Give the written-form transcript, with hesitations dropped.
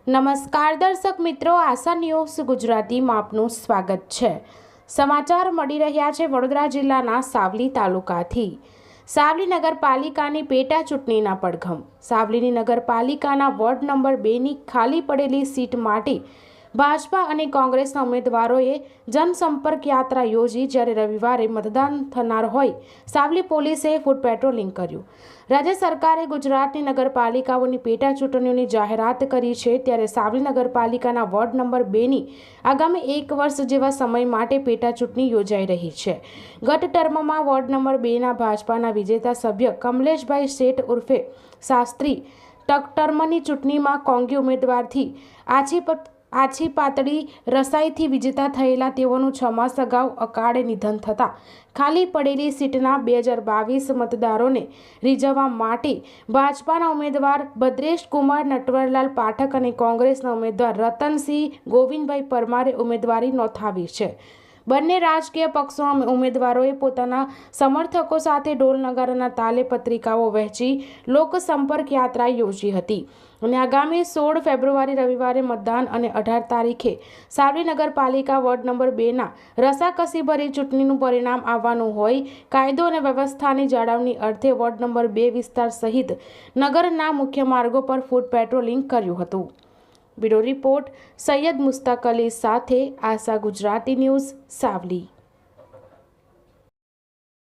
નમસ્કાર દર્શક મિત્રો, આશા ન્યૂઝ ગુજરાતીમાં આપનું સ્વાગત છે। સમાચાર મળી રહ્યા છે વડોદરા જિલ્લાના સાવલી તાલુકાથી। સાવલી નગરપાલિકાની પેટા ચૂંટણીના પડઘમ। સાવલીની નગરપાલિકાના વોર્ડ નંબર 2ની ખાલી પડેલી સીટ માટે ભાજપા અને કોંગ્રેસના ઉમેદવારોએ જનસંપર્ક યાત્રા યોજી, જ્યારે રવિવારે મતદાન થનાર હોય સાવલી પોલીસે ફૂટ પેટ્રોલિંગ કર્યું। રાજ્ય સરકારે ગુજરાતની નગરપાલિકાઓની પેટા ચૂંટણીઓની જાહેરાત કરી છે, ત્યારે સાવલી નગરપાલિકાના વોર્ડ નંબર 2ની આગામી 1 વર્ષ જેવા સમય માટે પેટા ચૂંટણી યોજાઈ રહી છે। ગત ટર્મમાં વોર્ડ નંબર 2ના ભાજપાના વિજેતા સભ્ય કમલેશભાઈ શેઠ ઉર્ફે શાસ્ત્રી ટર્મની ચૂંટણીમાં કોંગી ઉમેદવારથી આછી પાતળી રસાઈથી વિજેતા થયેલા તેઓનું 6 માસ અગાઉ અકાળે નિધન થતાં ખાલી પડેલી સીટના 2022 મતદારોને રીઝવવા માટે ભાજપાના ઉમેદવાર ભદ્રેશ કુમાર નટવરલાલ પાઠક અને કોંગ્રેસના ઉમેદવાર રતનસિંહ ગોવિંદભાઈ પરમારે ઉમેદવારી નોંધાવી છે। બંને રાજકીય પક્ષોના ઉમેદવારોએ પોતાના સમર્થકો સાથે ઢોલ નગારાના તાલે પત્રિકાઓ વહેંચી લોકસંપર્ક યાત્રા યોજી હતી અને આગામી 16 ફેબ્રુઆરી રવિવારે મતદાન અને 18 તારીખે સાવલી નગરપાલિકા વોર્ડ નંબર 2ના રસાકસીભરી ચૂંટણીનું પરિણામ આવવાનું હોય કાયદો અને વ્યવસ્થાની જાળવણી અર્થે વોર્ડ નંબર 2 વિસ્તાર સહિત નગરના મુખ્ય માર્ગો પર ફૂટ પેટ્રોલિંગ કર્યું હતું। બ્યુરો રિપોર્ટ સૈયદ મુસ્તાક અલી સાથે આશા ગુજરાતી ન્યૂઝ સાવલી।